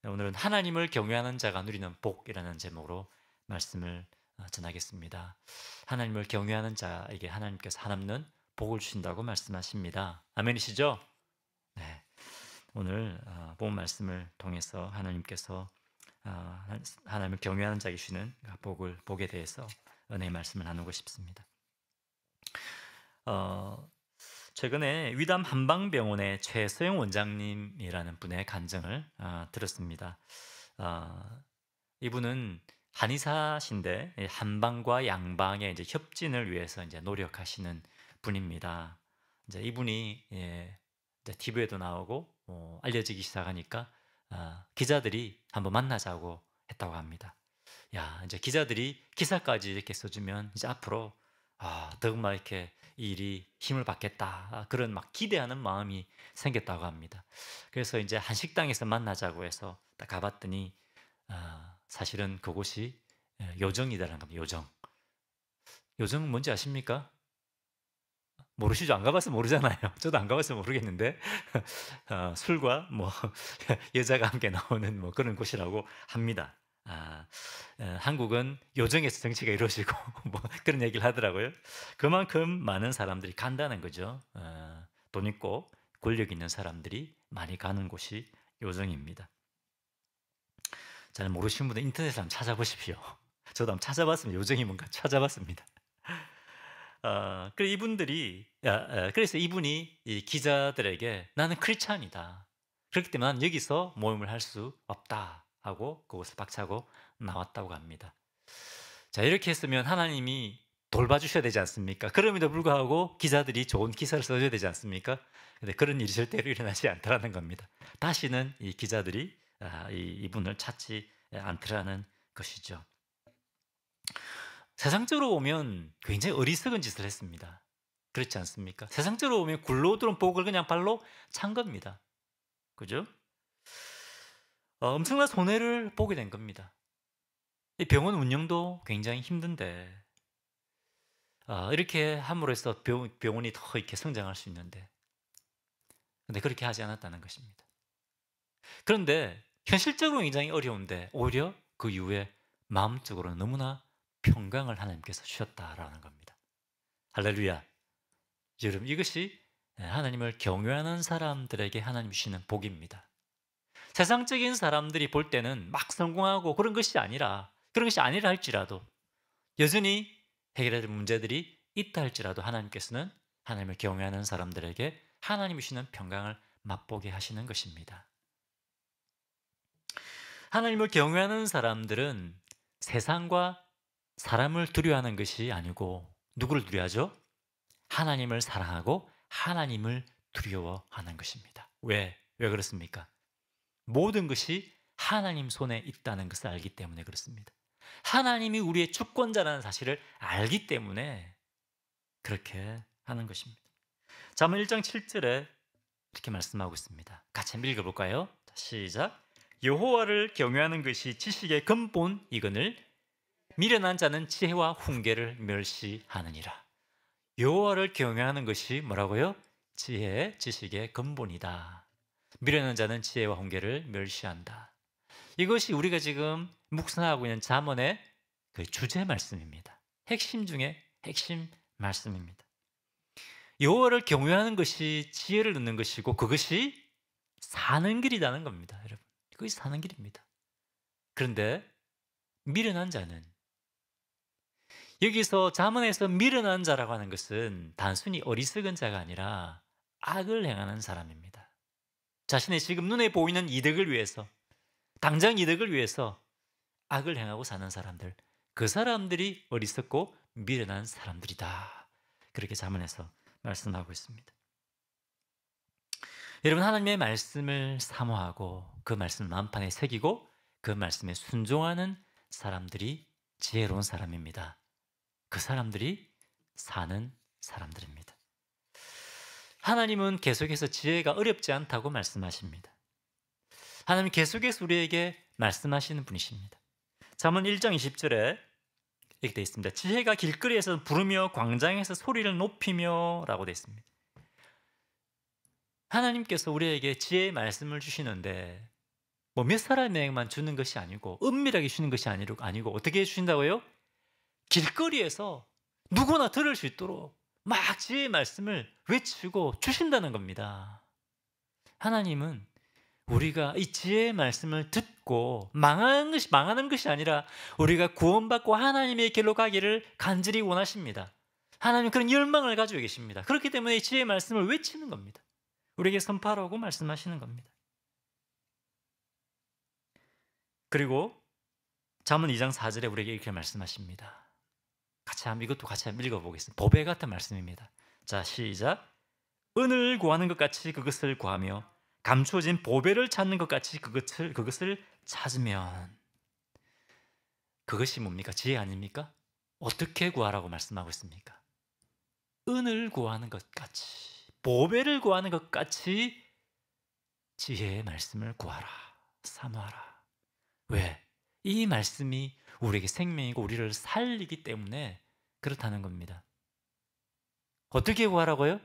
오늘은 하나님을 경외하는 자가 누리는 복이라는 제목으로 말씀을 전하겠습니다. 하나님을 경외하는 자에게 하나님께서 한없는 복을 주신다고 말씀하십니다. 아멘이시죠? 네. 오늘 본 말씀을 통해서 하나님께서 하나님을 경외하는 자에게 주시는 복에 대해서 은혜의 말씀을 나누고 싶습니다. 최근에 위담 한방병원의 최소영 원장님이라는 분의 간증을 들었습니다. 이분은 한의사신데 한방과 양방의 이제 협진을 위해서 이제 노력하시는 분입니다. 이제 이분이 이제 TV에도 나오고 알려지기 시작하니까 기자들이 한번 만나자고 했다고 합니다. 야, 이제 기자들이 기사까지 이렇게 써주면 이제 앞으로 더욱 막 이렇게 이 일이 힘을 받겠다, 그런 막 기대하는 마음이 생겼다고 합니다. 그래서 이제 한 식당에서 만나자고 해서 딱 가봤더니 사실은 그곳이 요정이라는 겁니다. 요정. 요정은 뭔지 아십니까? 모르시죠? 안 가봐서 모르잖아요. 저도 안 가봐서 모르겠는데 술과 뭐 여자가 함께 나오는 뭐 그런 곳이라고 합니다. 한국은 요정에서 정치가 이루어지고 뭐 그런 얘기를 하더라고요. 그만큼 많은 사람들이 간다는 거죠. 돈 있고 권력 있는 사람들이 많이 가는 곳이 요정입니다. 잘 모르시는 분들 인터넷에 한번 찾아보십시오. 저도 한번 찾아봤습니다. 요정이 뭔가 찾아봤습니다. 그래서 이분이 이 기자들에게 나는 크리스찬이다, 그렇기 때문에 나는 여기서 모임을 할 수 없다 하고 그것을 박차고 나왔다고 합니다. 자, 이렇게 했으면 하나님이 돌봐주셔야 되지 않습니까? 그럼에도 불구하고 기자들이 좋은 기사를 써줘야 되지 않습니까? 근데 그런 일이 절대로 일어나지 않더라는 겁니다. 다시는 이 기자들이 이분을 찾지 않더라는 것이죠. 세상적으로 보면 굉장히 어리석은 짓을 했습니다. 그렇지 않습니까? 세상적으로 보면 굴러 들어온 복을 그냥 발로 찬 겁니다. 그죠? 엄청난 손해를 보게 된 겁니다. 이 병원 운영도 굉장히 힘든데 이렇게 함으로 해서 병원이 더 이렇게 성장할 수 있는데, 근데 그렇게 하지 않았다는 것입니다. 그런데 현실적으로 굉장히 어려운데 오히려 그 이후에 마음적으로는 너무나 평강을 하나님께서 주셨다라는 겁니다. 할렐루야. 여러분, 이것이 하나님을 경외하는 사람들에게 하나님 주시는 복입니다. 세상적인 사람들이 볼 때는 막 성공하고 그런 것이 아니라 할지라도 여전히 해결해야 될 문제들이 있다 할지라도 하나님께서는 하나님을 경외하는 사람들에게 하나님이 주시는 평강을 맛보게 하시는 것입니다. 하나님을 경외하는 사람들은 세상과 사람을 두려워하는 것이 아니고 누구를 두려워하죠? 하나님을 사랑하고 하나님을 두려워하는 것입니다. 왜 그렇습니까? 모든 것이 하나님 손에 있다는 것을 알기 때문에 그렇습니다. 하나님이 우리의 주권자라는 사실을 알기 때문에 그렇게 하는 것입니다. 잠언 1장 7절에 이렇게 말씀하고 있습니다. 같이 한번 읽어볼까요? 시작. 여호와를 경외하는 것이 지식의 근본이거늘 미련한 자는 지혜와 훈계를 멸시하느니라. 여호와를 경외하는 것이 뭐라고요? 지혜, 지식의 근본이다. 미련한 자는 지혜와 훈계를 멸시한다. 이것이 우리가 지금 묵상하고 있는 잠언의 그 주제 말씀입니다. 핵심 중에 핵심 말씀입니다. 여호와를 경외하는 것이 지혜를 얻는 것이고 그것이 사는 길이라는 겁니다. 여러분, 그것이 사는 길입니다. 그런데 미련한 자는, 여기서 잠언에서 미련한 자라고 하는 것은 단순히 어리석은 자가 아니라 악을 행하는 사람입니다. 자신의 지금 눈에 보이는 이득을 위해서, 당장 이득을 위해서 악을 행하고 사는 사람들, 그 사람들이 어리석고 미련한 사람들이다. 그렇게 잠언에서 말씀하고 있습니다. 여러분, 하나님의 말씀을 사모하고 그 말씀을 마음판에 새기고 그 말씀에 순종하는 사람들이 지혜로운 사람입니다. 그 사람들이 사는 사람들입니다. 하나님은 계속해서 지혜가 어렵지 않다고 말씀하십니다. 하나님 계속해서 우리에게 말씀하시는 분이십니다. 잠언 1장 20절에 이렇게 되어 있습니다. 지혜가 길거리에서 부르며 광장에서 소리를 높이며 라고 되어 있습니다. 하나님께서 우리에게 지혜의 말씀을 주시는데 뭐 몇 사람에게만 주는 것이 아니고 은밀하게 주는 것이 아니고 어떻게 주신다고요? 길거리에서 누구나 들을 수 있도록 막 지혜의 말씀을 외치고 주신다는 겁니다. 하나님은 우리가 이 지혜의 말씀을 듣고 망하는 것이 아니라 우리가 구원받고 하나님의 길로 가기를 간절히 원하십니다. 하나님은 그런 열망을 가지고 계십니다. 그렇기 때문에 이 지혜의 말씀을 외치는 겁니다. 우리에게 선포하라고 말씀하시는 겁니다. 그리고 잠언 2장 4절에 우리에게 이렇게 말씀하십니다. 이것도 같이 한번 읽어보겠습니다. 보배 같은 말씀입니다. 자, 시작. 은을 구하는 것 같이 그것을 구하며 감추어진 보배를 찾는 것 같이 그것을 찾으면. 그것이 뭡니까? 지혜 아닙니까? 어떻게 구하라고 말씀하고 있습니까? 은을 구하는 것 같이, 보배를 구하는 것 같이 지혜의 말씀을 구하라, 사모하라. 왜? 이 말씀이 우리에게 생명이고 우리를 살리기 때문에 그렇다는 겁니다. 어떻게 구하라고요?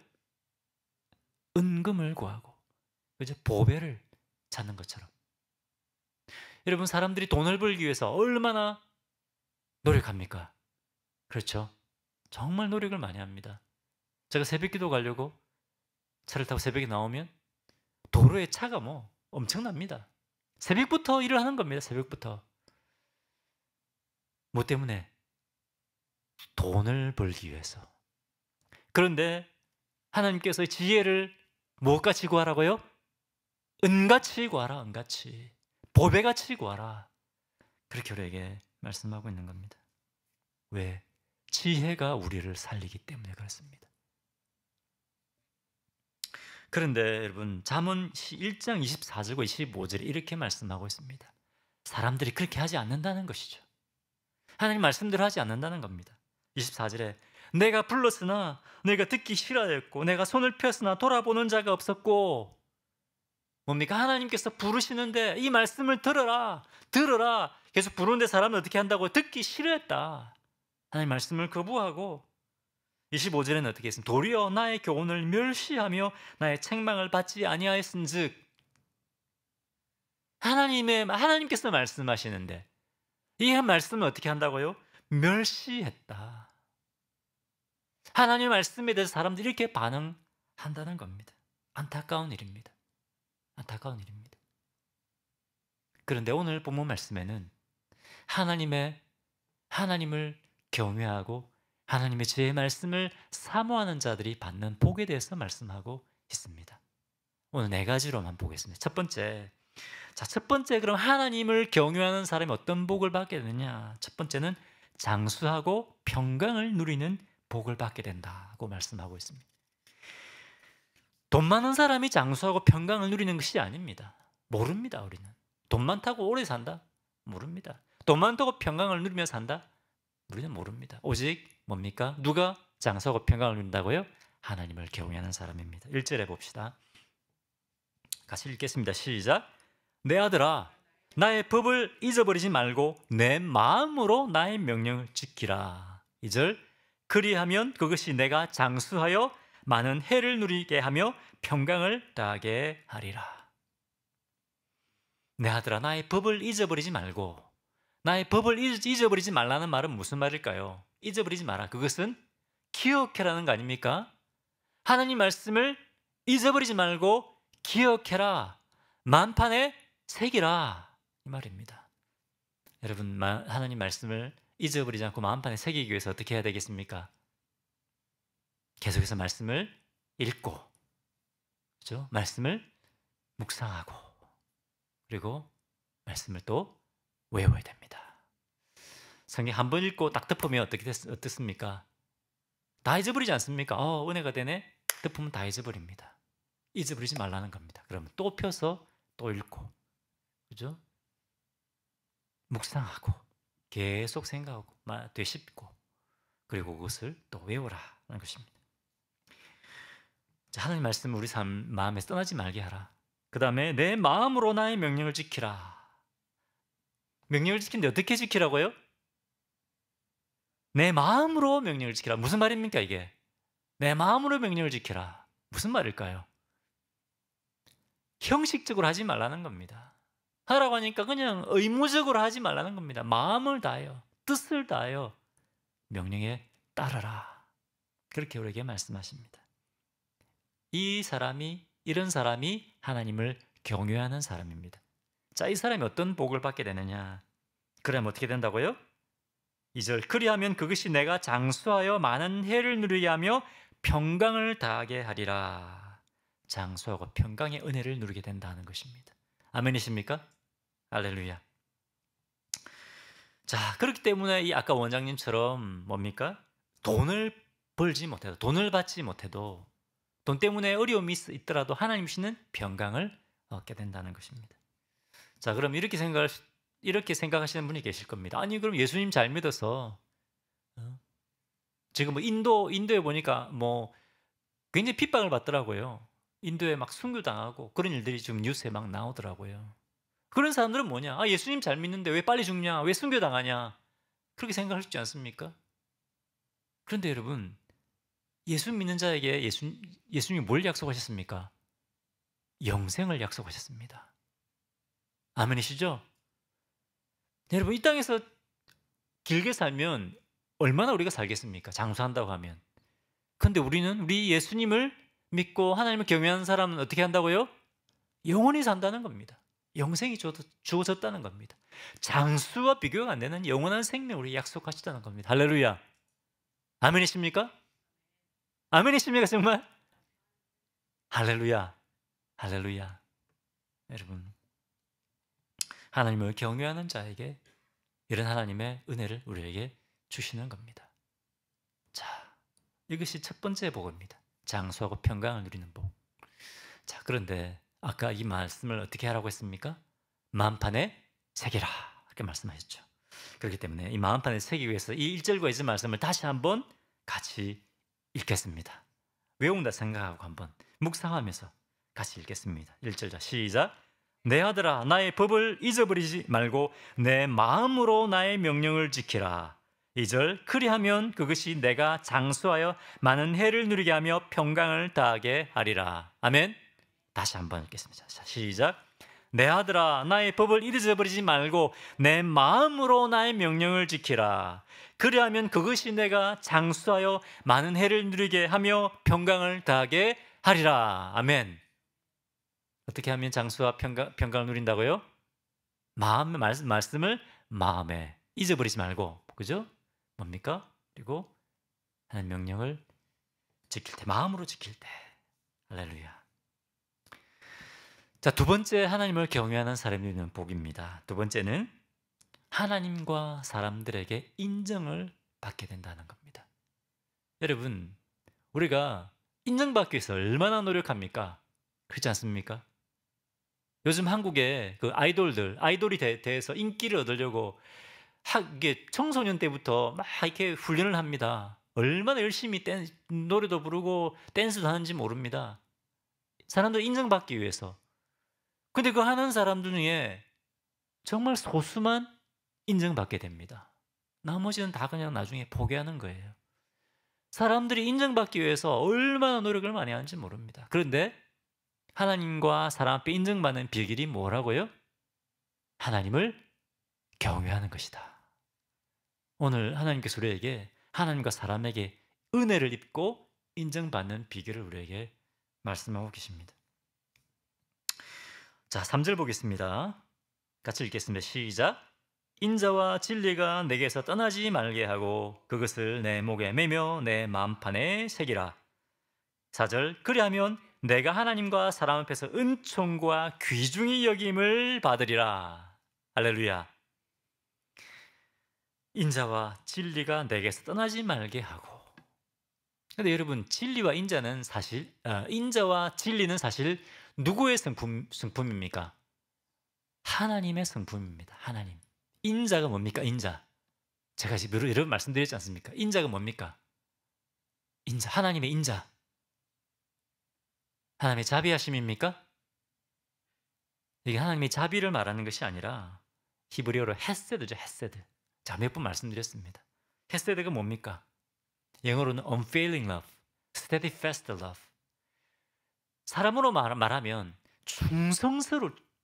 은금을 구하고, 그죠? 보배를 찾는 것처럼. 여러분, 사람들이 돈을 벌기 위해서 얼마나 노력합니까? 그렇죠? 정말 노력을 많이 합니다. 제가 새벽기도 가려고 차를 타고 새벽에 나오면 도로에 차가 엄청납니다. 새벽부터 일을 하는 겁니다. 새벽부터. 뭐 때문에? 돈을 벌기 위해서. 그런데 하나님께서 지혜를 무엇같이 구하라고요? 은같이 구하라, 은같이. 보배같이 구하라. 그렇게 우리에게 말씀하고 있는 겁니다. 왜? 지혜가 우리를 살리기 때문에 그렇습니다. 그런데 여러분, 잠언 1장 24절과 25절에 이렇게 말씀하고 있습니다. 사람들이 그렇게 하지 않는다는 것이죠. 하나님 말씀대로 하지 않는다는 겁니다. 24절에 내가 불렀으나 내가 듣기 싫어하였고 내가 손을 폈으나 돌아보는 자가 없었고. 뭡니까? 하나님께서 부르시는데 이 말씀을 들어라 계속 부르는데 사람은 어떻게 한다고? 듣기 싫어했다. 하나님 말씀을 거부하고. 25절에는 어떻게 했습니까? 도리어 나의 교훈을 멸시하며 나의 책망을 받지 아니하였은즉. 하나님께서 말씀하시는데 이 말씀을 어떻게 한다고요? 멸시했다. 하나님의 말씀에 대해서 사람들이 이렇게 반응한다는 겁니다. 안타까운 일입니다. 안타까운 일입니다. 그런데 오늘 본문 말씀에는 하나님을 경외하고 하나님의 지혜의 말씀을 사모하는 자들이 받는 복에 대해서 말씀하고 있습니다. 오늘 4가지로만 보겠습니다. 첫 번째, 그럼 하나님을 경외하는 사람이 어떤 복을 받게 되느냐? 첫 번째는 장수하고 평강을 누리는 복을 받게 된다고 말씀하고 있습니다. 돈 많은 사람이 장수하고 평강을 누리는 것이 아닙니다. 모릅니다. 우리는 돈 많다고 오래 산다? 모릅니다. 돈 많다고 평강을 누리며 산다? 우리는 모릅니다. 오직 뭡니까? 누가 장수하고 평강을 누린다고요? 하나님을 경외하는 사람입니다. 1절에 봅시다. 같이 읽겠습니다. 시작. 내 아들아, 나의 법을 잊어버리지 말고 내 마음으로 나의 명령을 지키라. 2절. 그리하면 그것이 내가 장수하여 많은 해를 누리게 하며 평강을 더하게 하리라. 내 아들아, 나의 법을 잊어버리지 말고. 나의 법을 잊어버리지 말라는 말은 무슨 말일까요? 잊어버리지 마라. 그것은 기억해라는 거 아닙니까? 하나님 말씀을 잊어버리지 말고 기억해라. 만판에 새기라. 이 말입니다. 여러분, 하나님 말씀을 잊어버리지 않고 만판에 새기기 위해서 어떻게 해야 되겠습니까? 계속해서 말씀을 읽고, 그렇죠? 말씀을 묵상하고, 그리고 말씀을 또 외워야 됩니다. 성경 한 번 읽고 딱 덮으면 어떻습니까? 다 잊어버리지 않습니까? 은혜가 되네? 덮으면 다 잊어버립니다. 잊어버리지 말라는 겁니다. 그러면 또 펴서 또 읽고, 그죠? 묵상하고, 계속 생각하고, 되씹고, 그리고 그것을 또 외우라는 것입니다. 하나님 말씀을 우리 마음에 떠나지 말게 하라. 그 다음에 내 마음으로 나의 명령을 지키라. 명령을 지키는데 어떻게 지키라고요? 내 마음으로 명령을 지키라. 무슨 말입니까 이게? 내 마음으로 명령을 지키라. 무슨 말일까요? 형식적으로 하지 말라는 겁니다. 하라고 하니까 그냥 의무적으로 하지 말라는 겁니다. 마음을 다하여, 뜻을 다하여 명령에 따르라. 그렇게 우리에게 말씀하십니다. 이런 사람이 하나님을 경외하는 사람입니다. 자, 이 사람이 어떤 복을 받게 되느냐? 그러면 어떻게 된다고요? 2절, 그리하면 그것이 내가 장수하여 많은 해를 누리게 하며 평강을 다하게 하리라. 장수하고 평강의 은혜를 누리게 된다는 것입니다. 아멘이십니까? 할렐루야. 자, 그렇기 때문에 이 아까 원장님처럼 뭡니까? 돈을 벌지 못해도, 돈을 받지 못해도, 돈 때문에 어려움이 있더라도 하나님 주시는 평강을 얻게 된다는 것입니다. 자, 그럼 이렇게 생각하시는 분이 계실 겁니다. 아니, 그럼 예수님 잘 믿어서 지금 뭐 인도에 보니까 뭐 굉장히 핍박을 받더라고요. 인도에 막 순교당하고 그런 일들이 지금 뉴스에 막 나오더라고요. 그런 사람들은 뭐냐? 아, 예수님 잘 믿는데 왜 빨리 죽냐? 왜 순교당하냐? 그렇게 생각할 수 있지 않습니까? 그런데 여러분, 예수 믿는 자에게 예수님이 뭘 약속하셨습니까? 영생을 약속하셨습니다. 아멘이시죠? 여러분, 이 땅에서 길게 살면 얼마나 우리가 살겠습니까? 장수한다고 하면. 그런데 우리 예수님을 믿고 하나님을 경외하는 사람은 어떻게 한다고요? 영원히 산다는 겁니다. 영생이 주어졌다는 겁니다. 장수와 비교가 안 되는 영원한 생명을 우리 약속하시다는 겁니다. 할렐루야. 아멘이십니까? 아멘이십니까 정말? 할렐루야. 할렐루야. 여러분, 하나님을 경외하는 자에게 이런 하나님의 은혜를 우리에게 주시는 겁니다. 자, 이것이 첫 번째 복입니다. 장수하고 평강을 누리는 복. 자, 그런데 아까 이 말씀을 어떻게 하라고 했습니까? 마음판에 새기라 이렇게 말씀하셨죠. 그렇기 때문에 이 마음판에 새기기 위해서 이 1절과 2절 말씀을 다시 한번 같이 읽겠습니다. 외운다 생각하고 한번 묵상하면서 같이 읽겠습니다. 1절 시작. 내 아들아, 나의 법을 잊어버리지 말고 내 마음으로 나의 명령을 지키라. 2절, 그리하면 그것이 내가 장수하여 많은 해를 누리게 하며 평강을 다하게 하리라. 아멘. 다시 한번 읽겠습니다. 자, 시작. 내 아들아, 나의 법을 잊어버리지 말고 내 마음으로 나의 명령을 지키라. 그리하면 그것이 내가 장수하여 많은 해를 누리게 하며 평강을 다하게 하리라. 아멘. 어떻게 하면 장수와 평강을 누린다고요? 말씀을 마음에 잊어버리지 말고, 그죠? 뭡니까? 그리고 하나님 명령을 지킬 때, 마음으로 지킬 때. 할렐루야. 자, 두 번째, 하나님을 경외하는 사람이 있는 복입니다. 두 번째는 하나님과 사람들에게 인정을 받게 된다는 겁니다. 여러분, 우리가 인정받기 위해서 얼마나 노력합니까? 그렇지 않습니까? 요즘 한국에 그 아이돌이 대해서 인기를 얻으려고 이게 청소년 때부터 막 이렇게 훈련을 합니다. 얼마나 열심히 노래도 부르고 댄스도 하는지 모릅니다. 사람들 인정받기 위해서. 근데 그 하는 사람들 중에 정말 소수만 인정받게 됩니다. 나머지는 다 그냥 나중에 포기하는 거예요. 사람들이 인정받기 위해서 얼마나 노력을 많이 하는지 모릅니다. 그런데 하나님과 사람 앞에 인정받는 비결이 뭐라고요? 하나님을 경외하는 것이다. 오늘 하나님께서 우리에게 하나님과 사람에게 은혜를 입고 인정받는 비결을 우리에게 말씀하고 계십니다. 자, 3절 보겠습니다. 같이 읽겠습니다. 시작. 인자와 진리가 내게서 떠나지 말게 하고 그것을 내 목에 매며 내 마음판에 새기라. 4절. 그리하면 내가 하나님과 사람 앞에서 은총과 귀중히 여김을 받으리라. 할렐루야. 인자와 진리가 내게서 떠나지 말게 하고. 근데 여러분, 진리와 인자는 사실 인자와 진리는 사실 누구의 성품입니까? 하나님의 성품입니다. 하나님. 인자가 뭡니까? 인자. 제가 지금 여러 번 말씀드렸지 않습니까? 인자가 뭡니까? 인자, 하나님의 인자. 하나님의 자비하심입니까? 이게 하나님의 자비를 말하는 것이 아니라 히브리어로 헤세드죠. 헤세드. 자, 몇 번 말씀드렸습니다. 헤세드가 뭡니까? 영어로는 unfailing love, steadfast love. 사람으로 말하면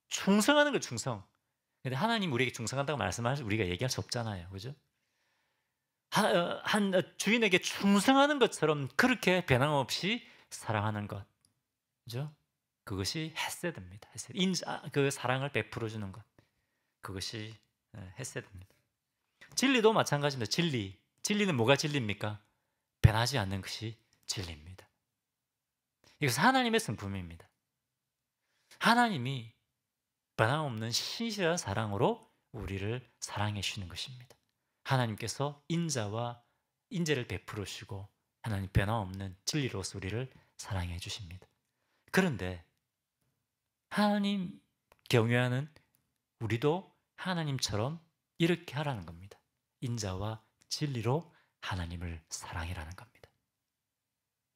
충성하는 거 충성. 근데 하나님 우리에게 충성한다고 말씀하실 우리가 얘기할 수 없잖아요. 그죠? 주인에게 충성하는 것처럼 그렇게 변함없이 사랑하는 것. 그죠? 그것이 헤세드입니다. 헤세드. 그 사랑을 베풀어 주는 것. 그것이 헤세드입니다. 진리도 마찬가지입니다. 진리는 뭐가 진리입니까? 변하지 않는 것이 진리입니다. 이것은 하나님의 성품입니다. 하나님이 변함없는 신실한 사랑으로 우리를 사랑해 주시는 것입니다. 하나님께서 인재를 베풀어 주시고 하나님 변함없는 진리로서 우리를 사랑해 주십니다. 그런데 하나님 경외하는 우리도 하나님처럼 이렇게 하라는 겁니다. 인자와 진리로 하나님을 사랑이라는 겁니다.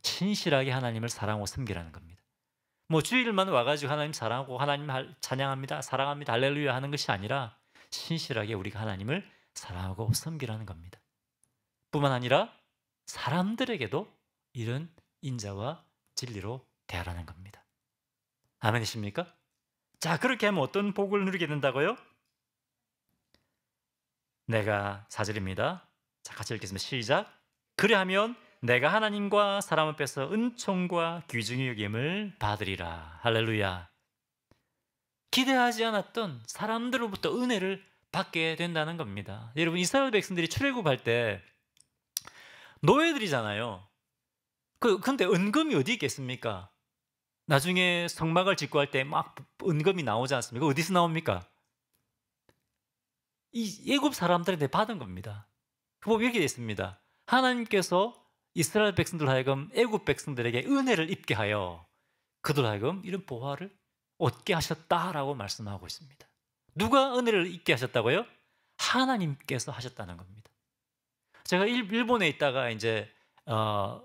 신실하게 하나님을 사랑하고 섬기라는 겁니다. 뭐 주일만 와가지고 하나님 사랑하고 하나님 찬양합니다, 사랑합니다, 할렐루야 하는 것이 아니라 신실하게 우리가 하나님을 사랑하고 섬기라는 겁니다. 뿐만 아니라 사람들에게도 이런 인자와 진리로 대하라는 겁니다. 아멘이십니까? 자, 그렇게 하면 어떤 복을 누리게 된다고요? 내가 4절입니다. 자, 같이 읽겠습니다. 시작. 그리하면 내가 하나님과 사람 앞에서 은총과 귀중히 여김을 받으리라. 할렐루야. 기대하지 않았던 사람들로부터 은혜를 받게 된다는 겁니다. 여러분, 이스라엘 백성들이 출애굽할 때 노예들이잖아요. 근데 은금이 어디 있겠습니까? 나중에 성막을 짓고 할 때 막 은금이 나오지 않습니까? 어디서 나옵니까? 이 애굽 사람들한테 받은 겁니다. 그 법이 이렇게 되어 있습니다. 하나님께서 이스라엘 백성들 하여금 애굽 백성들에게 은혜를 입게 하여 그들 하여금 이런 보화를 얻게 하셨다라고 말씀하고 있습니다. 누가 은혜를 입게 하셨다고요? 하나님께서 하셨다는 겁니다. 제가 일본에 있다가 이제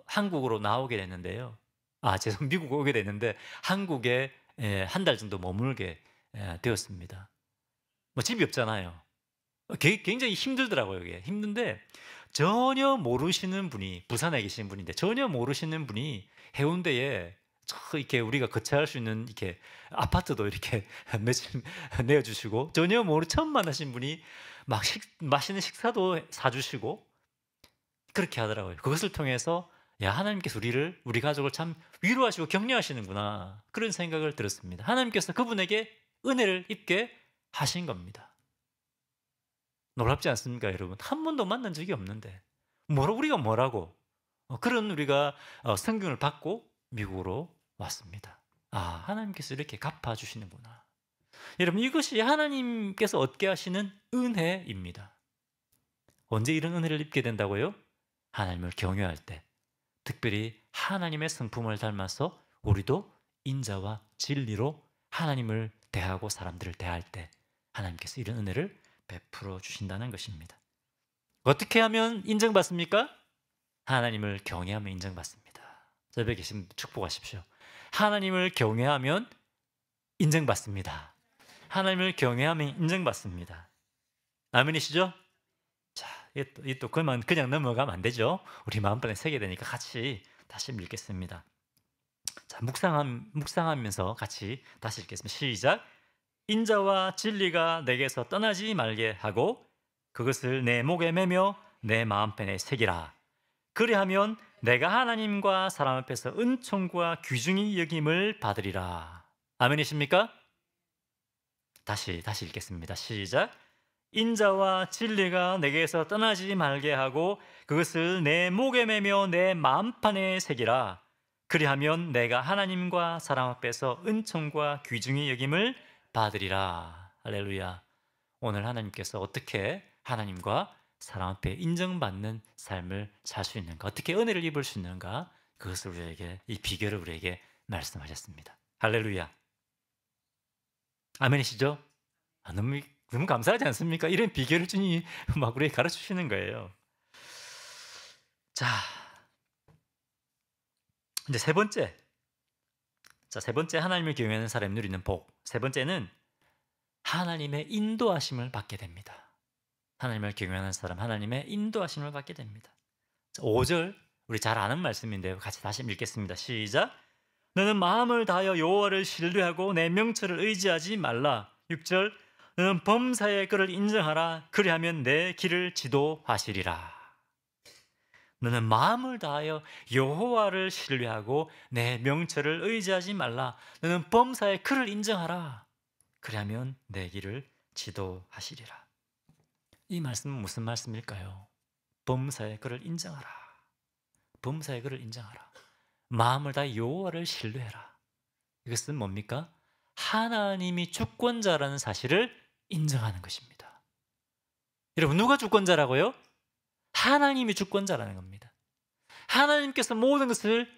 한국으로 나오게 됐는데요. 미국 오게 됐는데 한국에 한 달 정도 머물게 되었습니다. 뭐 집이 없잖아요. 굉장히 힘들더라고요. 이게 힘든데 전혀 모르시는 분이 부산에 계신 분인데 전혀 모르시는 분이 해운대에 이렇게 우리가 거처할 수 있는 이렇게 아파트도 이렇게 며칠 내어주시고 전혀 처음 만나신 분이 막 맛있는 식사도 사주시고 그렇게 하더라고요. 그것을 통해서 야, 하나님께서 우리 가족을 참 위로하시고 격려하시는구나 그런 생각을 들었습니다. 하나님께서 그분에게 은혜를 입게 하신 겁니다. 놀랍지 않습니까, 여러분? 한 번도 만난 적이 없는데 우리가 뭐라고 그런 우리가 성경을 받고 미국으로 왔습니다. 하나님께서 이렇게 갚아주시는구나. 여러분, 이것이 하나님께서 얻게 하시는 은혜입니다. 언제 이런 은혜를 입게 된다고요? 하나님을 경외할 때, 특별히 하나님의 성품을 닮아서 우리도 인자와 진리로 하나님을 대하고 사람들을 대할 때 하나님께서 이런 은혜를 베풀어 주신다는 것입니다. 어떻게 하면 인정받습니까? 하나님을 경외하면 인정받습니다. 저 옆에 계신 축복하십시오. 하나님을 경외하면 인정받습니다. 하나님을 경외하면 인정받습니다. 아멘이시죠? 자, 이게 또 그만 그냥 넘어가면 안 되죠. 우리 마음판에 새게 되니까 같이 다시 읽겠습니다. 자, 묵상하면서 같이 다시 읽겠습니다. 시작. 인자와 진리가 내게서 떠나지 말게 하고 그것을 내 목에 매며 내 마음편에 새기라. 그리하면 내가 하나님과 사람 앞에서 은총과 귀중히 여김을 받으리라. 아멘이십니까? 다시 읽겠습니다. 시작. 인자와 진리가 내게서 떠나지 말게 하고 그것을 내 목에 매며 내 마음판에 새기라. 그리하면 내가 하나님과 사람 앞에서 은총과 귀중히 여김을 받으리라. 할렐루야. 오늘 하나님께서 어떻게 하나님과 사람 앞에 인정받는 삶을 살 수 있는가, 어떻게 은혜를 입을 수 있는가, 그것을 우리에게, 이 비결을 우리에게 말씀하셨습니다. 할렐루야. 아멘이시죠? 너무 감사하지 않습니까? 이런 비결을 주니 막 우리에게 가르쳐 주시는 거예요. 자, 이제 세 번째 하나님을 경외하는 사람이 누리는 복. 세 번째는 하나님의 인도하심을 받게 됩니다. 하나님을 경외하는 사람, 하나님의 인도하심을 받게 됩니다. 5절, 우리 잘 아는 말씀인데요. 같이 다시 읽겠습니다. 시작. 너는 마음을 다하여 여호와를 신뢰하고 내 명철을 의지하지 말라. 6절. 너는 범사의 그를 인정하라. 그리하면 내 길을 지도하시리라. 너는 마음을 다하여 여호와를 신뢰하고 내 명철을 의지하지 말라. 너는 범사의 그를 인정하라. 그리하면 내 길을 지도하시리라. 이 말씀은 무슨 말씀일까요? 범사의 그를 인정하라. 범사의 그를 인정하라. 마음을 다해 여호와를 신뢰해라. 이것은 뭡니까? 하나님이 주권자라는 사실을 인정하는 것입니다. 여러분, 누가 주권자라고요? 하나님이 주권자라는 겁니다. 하나님께서 모든 것을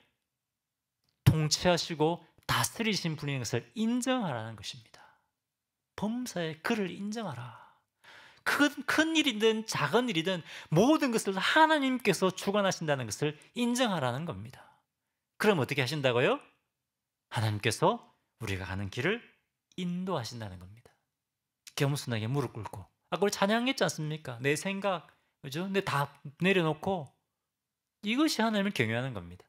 통치하시고 다스리신 분인 것을 인정하라는 것입니다. 범사에 그를 인정하라. 큰 일이든 작은 일이든 모든 것을 하나님께서 주관하신다는 것을 인정하라는 겁니다. 그럼 어떻게 하신다고요? 하나님께서 우리가 가는 길을 인도하신다는 겁니다. 겸손하게 무릎 꿇고, 아까 우리 찬양했지 않습니까? 내 생각, 그죠? 근데 다 내려놓고, 이것이 하나님을 경외하는 겁니다.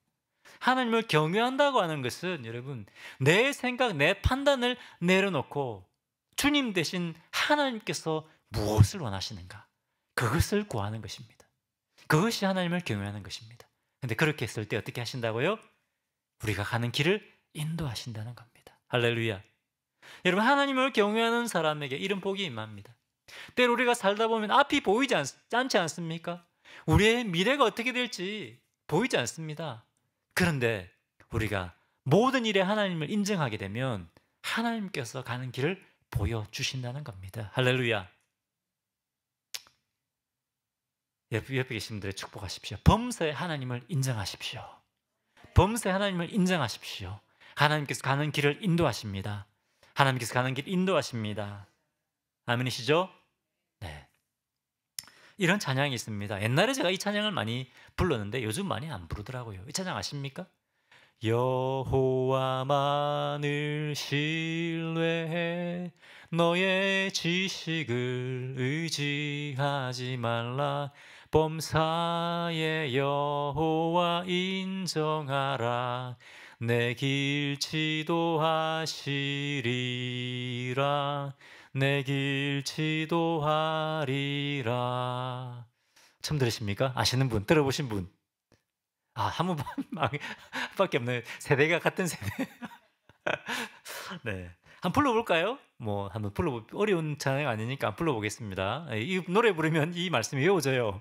하나님을 경외한다고 하는 것은 여러분, 내 생각, 내 판단을 내려놓고 주님 대신 하나님께서 무엇을 원하시는가, 그것을 구하는 것입니다. 그것이 하나님을 경외하는 것입니다. 근데 그렇게 했을 때 어떻게 하신다고요? 우리가 가는 길을 인도하신다는 겁니다. 할렐루야. 여러분, 하나님을 경외하는 사람에게 이런 복이 임합니다. 때로 우리가 살다 보면 앞이 보이지 않지 않습니까? 우리의 미래가 어떻게 될지 보이지 않습니다. 그런데 우리가 모든 일에 하나님을 인정하게 되면 하나님께서 가는 길을 보여주신다는 겁니다. 할렐루야. 옆에 계신 분들의 축복하십시오. 범사에 하나님을 인정하십시오. 범사에 하나님을 인정하십시오. 하나님께서 가는 길을 인도하십니다. 하나님께서 가는 길 인도하십니다. 아멘이시죠? 네. 이런 찬양이 있습니다. 옛날에 제가 이 찬양을 많이 불렀는데 요즘 많이 안 부르더라고요. 이 찬양 아십니까? 여호와만을 신뢰해 너의 지식을 의지하지 말라. 범사의 여호와 인정하라. 내 길 지도하시리라. 내 길 지도하리라. 처음 들으십니까? 아시는 분, 들어보신 분? 한 분밖에 없네요. 세대가 같은 세대. 네. 한번 불러볼까요? 한번 어려운 찬양 아니니까 불러보겠습니다. 이 노래 부르면 이 말씀이 외워져요.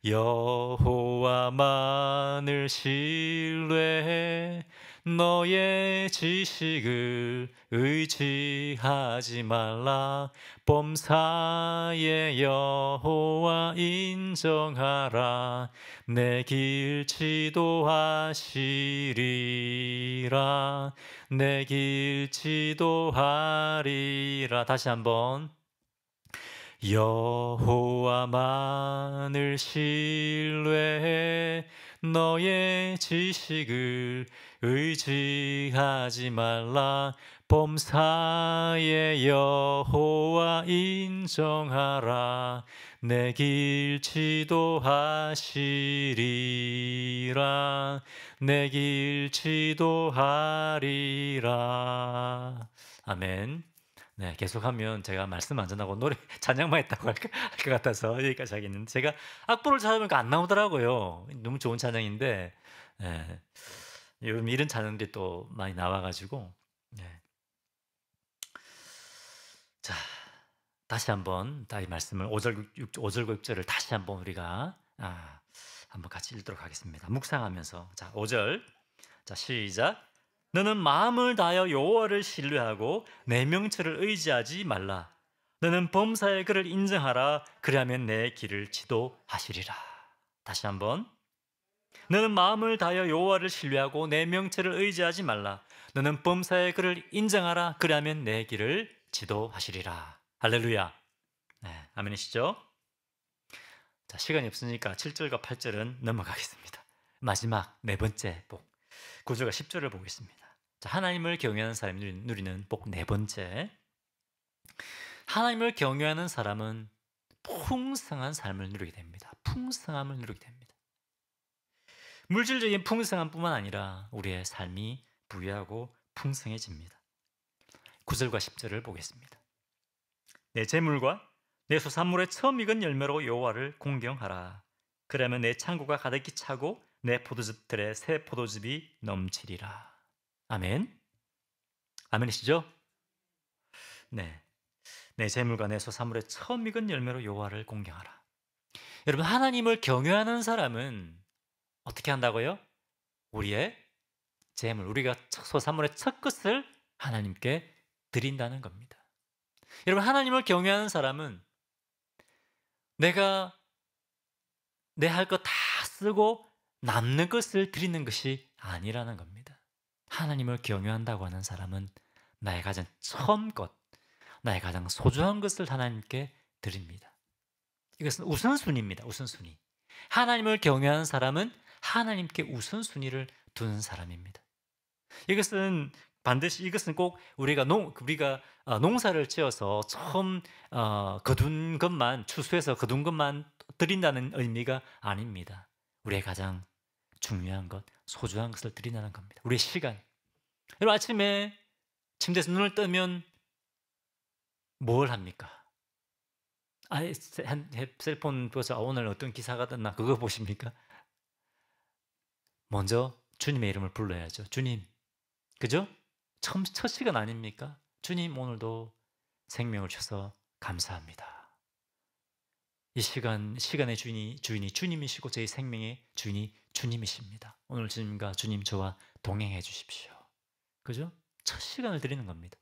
여호와만을 신뢰해 너의 지식을 의지하지 말라. 범사의 여호와 인정하라. 내 길 지도하시리라. 내 길 지도하리라. 다시 한번. 여호와만을 신뢰해 너의 지식을 의지하지 말라. 범사의 여호와 인정하라. 내 길 지도하시리라. 내 길 지도하리라. 아멘. 네, 계속하면 제가 말씀 안 전하고 노래 찬양만 했다고 할 것 같아서 여기까지 하겠는데, 제가 악보를 찾아보니까 안 나오더라고요. 너무 좋은 찬양인데, 네, 요즘 이런 찬양들이 또 많이 나와가지고, 네. 자, 다시 한번 이 말씀을 5절, 5절과 6절을 다시 한번 우리가 한번 같이 읽도록 하겠습니다. 묵상하면서. 자, 5절. 자, 시작. 너는 마음을 다하여 여호와를 신뢰하고 내 명철을 의지하지 말라. 너는 범사의 그를 인정하라. 그리하면 내 길을 지도하시리라. 다시 한번. 너는 마음을 다하여 여호와를 신뢰하고 내 명철을 의지하지 말라. 너는 범사의 그를 인정하라. 그리하면 내 길을 지도하시리라. 할렐루야. 네, 아멘이시죠? 자, 시간이 없으니까 7절과 8절은 넘어가겠습니다. 마지막 네 번째 복, 9절과 10절을 보겠습니다. 자, 하나님을 경외하는 사람이 누리는 복 네 번째. 하나님을 경외하는 사람은 풍성한 삶을 누리게 됩니다. 풍성함을 누리게 됩니다. 물질적인 풍성함뿐만 아니라 우리의 삶이 부유하고 풍성해집니다. 9절과 10절을 보겠습니다. 내 재물과 내 소산물의 처음 익은 열매로 여호와를 공경하라. 그러면 내 창고가 가득히 차고 내 포도즙들에 새 포도즙이 넘치리라. 아멘. 아멘이시죠? 네. 내 재물과 내 소산물의 처음 익은 열매로 여호와를 공경하라. 여러분, 하나님을 경외하는 사람은 어떻게 한다고요? 우리의 재물, 우리가 소산물의 첫 것을 하나님께 드린다는 겁니다. 여러분, 하나님을 경외하는 사람은 내가 내 할 것 다 쓰고 남는 것을 드리는 것이 아니라는 겁니다. 하나님을 경외한다고 하는 사람은 나의 가장 처음 것, 나의 가장 소중한 것을 하나님께 드립니다. 이것은 우선순위입니다. 우선순위. 하나님을 경외하는 사람은 하나님께 우선순위를 두는 사람입니다. 이것은 반드시 이것은 꼭 우리가 농사를 지어서 처음 거둔 것만 추수해서 거둔 것만 드린다는 의미가 아닙니다. 우리의 가장 중요한 것, 소중한 것을 드린다는 겁니다. 우리의 시간. 여러분, 아침에 침대에서 눈을 뜨면 뭘 합니까? 셀폰 보서 오늘 어떤 기사가 떴나 그거 보십니까? 먼저 주님의 이름을 불러야죠. 주님, 그죠? 첫 시간 아닙니까? 주님, 오늘도 생명을 주셔서 감사합니다. 이 시간의 주인이 주님이시고 저희 생명의 주인이 주님이십니다. 오늘 주님과 주님 저와 동행해 주십시오. 그죠? 첫 시간을 드리는 겁니다.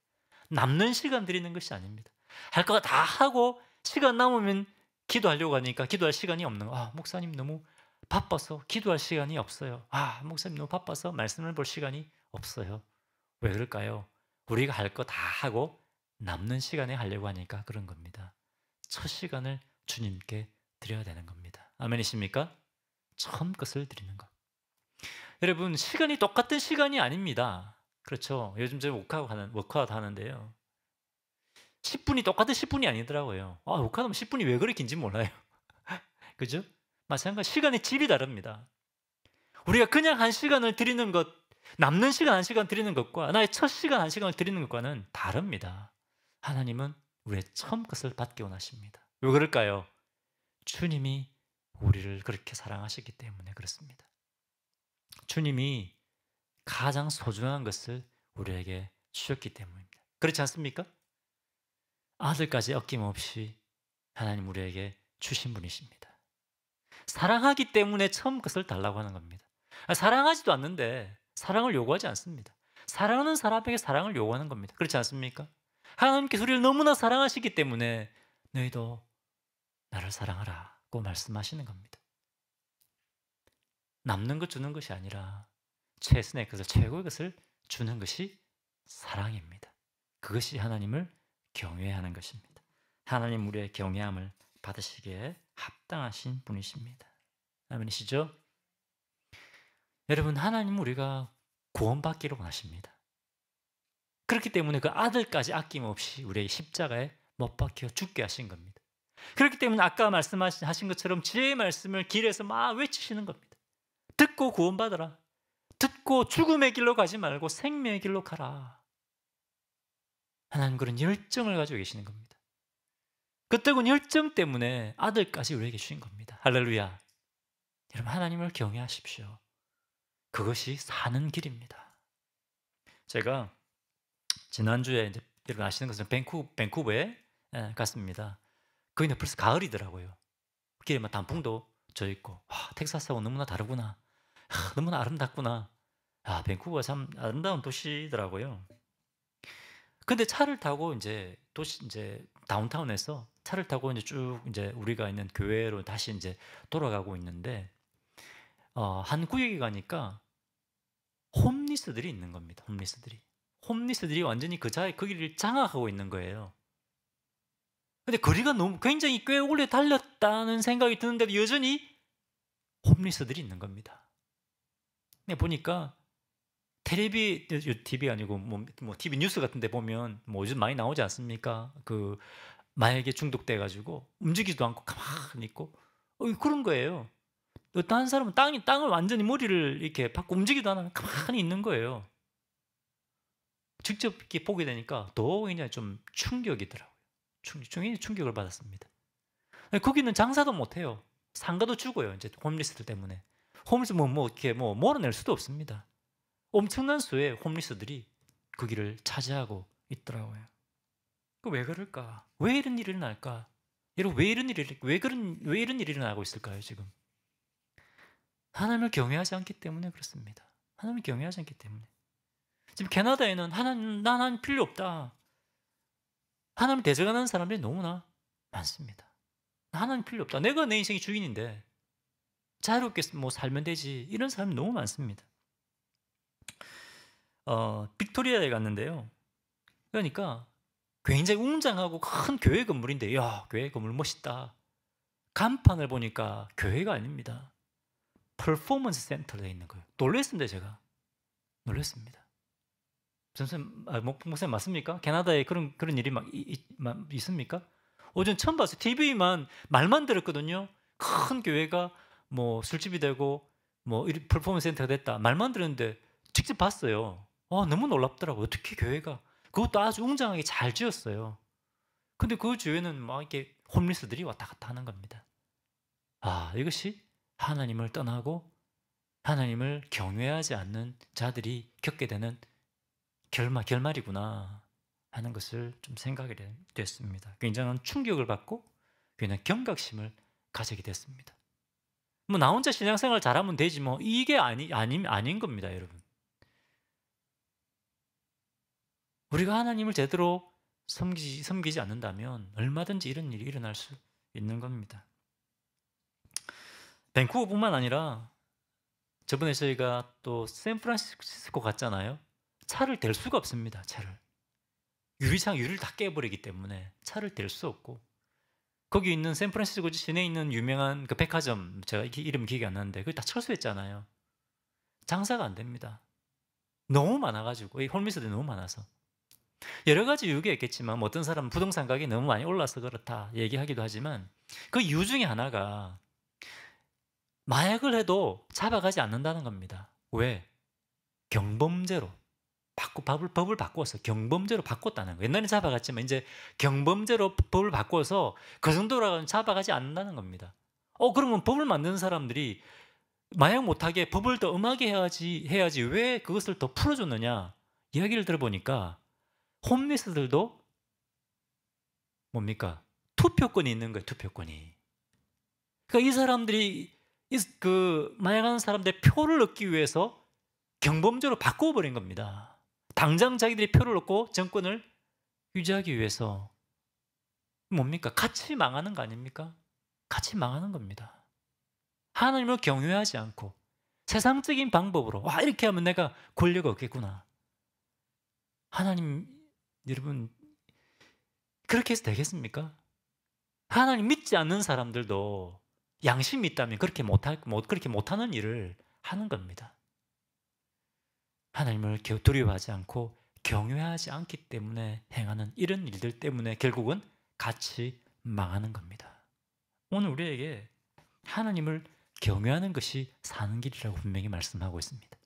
남는 시간 드리는 것이 아닙니다. 할 거 다 하고 시간 남으면 기도하려고 하니까 기도할 시간이 없는 거. 목사님 너무 바빠서 기도할 시간이 없어요. 목사님 너무 바빠서 말씀을 볼 시간이 없어요. 왜 그럴까요? 우리가 할 거 다 하고 남는 시간에 하려고 하니까 그런 겁니다. 첫 시간을 주님께 드려야 되는 겁니다. 아멘이십니까? 처음 것을 드리는 것. 여러분, 시간이 똑같은 시간이 아닙니다. 그렇죠? 요즘 제가 워크아웃 하는데요. 10분이 똑같은 10분이 아니더라고요. 워크아웃 하면 10분이 왜 그렇게 긴지 몰라요. 그죠? 마찬가지 시간의 질이 다릅니다. 우리가 그냥 1시간을 드리는 것, 남는 시간 1시간 드리는 것과 나의 첫 시간 1시간을 드리는 것과는 다릅니다. 하나님은 우리의 처음 것을 받기 원하십니다. 왜 그럴까요? 주님이 우리를 그렇게 사랑하셨기 때문에 그렇습니다. 주님이 가장 소중한 것을 우리에게 주셨기 때문입니다. 그렇지 않습니까? 아들까지 아낌없이 하나님 우리에게 주신 분이십니다. 사랑하기 때문에 처음 것을 달라고 하는 겁니다. 사랑하지도 않는데 사랑을 요구하지 않습니다. 사랑하는 사람에게 사랑을 요구하는 겁니다. 그렇지 않습니까? 하나님께서 우리를 너무나 사랑하시기 때문에 너희도 나를 사랑하라고 말씀하시는 겁니다. 남는 것 주는 것이 아니라 최선의 것을, 최고의 것을 주는 것이 사랑입니다. 그것이 하나님을 경외하는 것입니다. 하나님 우리의 경외함을 받으시기에 합당하신 분이십니다. 아멘이시죠? 여러분, 하나님 우리가 구원받기를 원하십니다. 그렇기 때문에 그 아들까지 아낌없이 우리의 십자가에 못 박혀 죽게 하신 겁니다. 그렇기 때문에 아까 말씀하신 것처럼 지혜의 말씀을 길에서 막 외치시는 겁니다. 듣고 구원받으라. 듣고 죽음의 길로 가지 말고 생명의 길로 가라. 하나님 그런 열정을 가지고 계시는 겁니다. 그 뜨거운 열정 때문에 아들까지 우리에게 주신 겁니다. 할렐루야. 여러분, 하나님을 경외하십시오. 그것이 사는 길입니다. 제가 지난주에 이제 여러분 아시는 것처럼 밴쿠버에 갔습니다. 거기는 벌써 가을이더라고요. 길에 막 단풍도 져 있고, 텍사스하고 너무나 다르구나. 너무나 아름답구나. 밴쿠버가 참 아름다운 도시더라고요. 근데 차를 타고 이제 다운타운에서 차를 타고 쭉 우리가 있는 교회로 다시 돌아가고 있는데, 한 구역에 가니까 홈리스들이 있는 겁니다. 홈리스들이 완전히 거기를 장악하고 있는 거예요. 근데 거리가 굉장히 꽤 오래 달렸다는 생각이 드는데도 여전히 홈리스들이 있는 겁니다. 근데 보니까 TV가 아니고 TV 뉴스 같은 데 보면 요즘 많이 나오지 않습니까? 그 마약에 중독돼 가지고 움직이지도 않고 가만히 있고 그런 거예요. 다른 사람은 땅을 완전히 머리를 이렇게 받고 움직이도 않아 가만히 있는 거예요. 직접 이렇게 보게 되니까 더 굉장히 좀 충격이더라고요. 충격을 받았습니다. 거기는 장사도 못해요. 상가도 죽어요. 이제 홈리스들 때문에. 홈리스 이렇게 몰아낼 수도 없습니다. 엄청난 수의 홈리스들이 거기를 차지하고 있더라고요. 왜 그럴까? 왜 이런 일이 일어날까? 여러분, 왜 이런 일이 일어나고 있을까요, 지금? 하나님을 경외하지 않기 때문에 그렇습니다. 하나님을 경외하지 않기 때문에. 지금 캐나다에는 하나님 필요 없다. 하나님을 대적하는 사람들이 너무나 많습니다. 하나님 필요 없다. 내가 내 인생의 주인인데 자유롭게 살면 되지. 이런 사람이 너무 많습니다. 빅토리아에 갔는데요. 그러니까 굉장히 웅장하고 큰 교회 건물인데, 야, 교회 건물 멋있다. 간판을 보니까 교회가 아닙니다. 퍼포먼스 센터로 되어 있는 거예요. 놀랐습니다, 제가. 놀랐습니다. 목사님 맞습니까? 캐나다에 그런 일이 있습니까? 전 처음 봤어요. TV만 말만 들었거든요. 큰 교회가 술집이 되고 퍼포먼스 센터가 됐다. 말만 들었는데 직접 봤어요. 너무 놀랍더라고요. 어떻게 교회가, 그것도 아주 웅장하게 잘 지었어요. 근데 그 주위에는 이렇게 홈리스들이 왔다 갔다 하는 겁니다. 이것이 하나님을 떠나고 하나님을 경외하지 않는 자들이 겪게 되는 결말이구나 하는 것을 좀 생각이 됐습니다. 굉장한 충격을 받고 굉장히 경각심을 가지게 됐습니다. 나 혼자 신앙생활 잘하면 되지 이게 아닌 겁니다, 여러분. 우리가 하나님을 제대로 섬기지 않는다면 얼마든지 이런 일이 일어날 수 있는 겁니다. 밴쿠버뿐만 아니라 저번에 저희가 또 샌프란시스코 갔잖아요. 차를 댈 수가 없습니다. 차를. 유리를 다 깨버리기 때문에 차를 댈 수 없고, 거기 있는 샌프란시스코 시내에 있는 유명한 그 백화점, 제가 이름 기억이 안 나는데 그게 다 철수했잖아요. 장사가 안 됩니다. 너무 많아가지고, 이 홈리스들이 너무 많아서. 여러 가지 이유가 있겠지만 어떤 사람은 부동산 가격이 너무 많이 올라서 그렇다 얘기하기도 하지만, 그 이유 중에 하나가 마약을 해도 잡아가지 않는다는 겁니다. 왜? 경범죄로 법을 바꿔서 경범죄로 바꿨다는 거예요. 옛날에 잡아갔지만 이제 경범죄로 법을 바꿔서 그 정도라고는 잡아가지 않는다는 겁니다. 그러면 법을 만드는 사람들이 마약 못하게 법을 더 엄하게 해야지 왜 그것을 더 풀어줬느냐 이야기를 들어보니까, 홈리스들도 뭡니까? 투표권이 있는 거예요. 투표권이. 그러니까 이 사람들이 마약하는 사람들의 표를 얻기 위해서 경범죄로 바꿔버린 겁니다. 당장 자기들이 표를 얻고 정권을 유지하기 위해서 뭡니까? 같이 망하는 거 아닙니까? 같이 망하는 겁니다. 하나님을 경외하지 않고 세상적인 방법으로 이렇게 하면 내가 권력을 얻겠구나. 하나님, 여러분, 그렇게 해서 되겠습니까? 하나님 믿지 않는 사람들도 양심이 있다면 그렇게 못하는 일을 하는 겁니다. 하나님을 두려워하지 않고 경외하지 않기 때문에 행하는 이런 일들 때문에 결국은 같이 망하는 겁니다. 오늘 우리에게 하나님을 경외하는 것이 사는 길이라고 분명히 말씀하고 있습니다.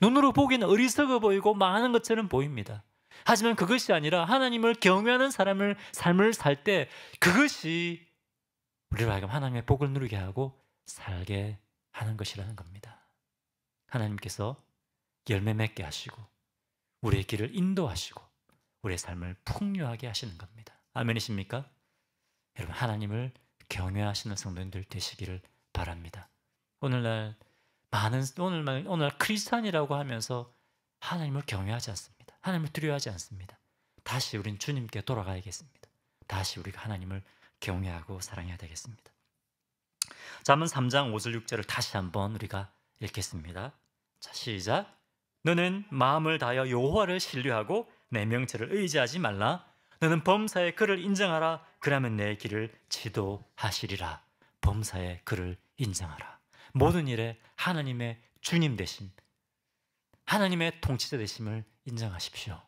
눈으로 보기는 어리석어 보이고 망하는 것처럼 보입니다. 하지만 그것이 아니라 하나님을 경외하는 삶을 살 때 그것이 우리로 하여금 하나님의 복을 누리게 하고 살게 하는 것이라는 겁니다. 하나님께서 열매 맺게 하시고 우리의 길을 인도하시고 우리의 삶을 풍요하게 하시는 겁니다. 아멘이십니까? 여러분, 하나님을 경외하시는 성도님들 되시기를 바랍니다. 오늘날 크리스찬이라고 하면서 하나님을 경외하지 않습니다. 하나님을 두려워하지 않습니다. 다시 우린 주님께 돌아가야겠습니다. 다시 우리가 하나님을 경외하고 사랑해야 되겠습니다. 잠언 3장 5절 6절을 다시 한번 우리가 읽겠습니다. 자, 시작. 너는 마음을 다하여 여호와를 신뢰하고 내 명철을 의지하지 말라. 너는 범사의 그를 인정하라. 그러면 내 길을 지도하시리라. 범사의 그를 인정하라. 모든 일에 하나님의 주님 되심, 하나님의 통치자 되심을 인정하십시오.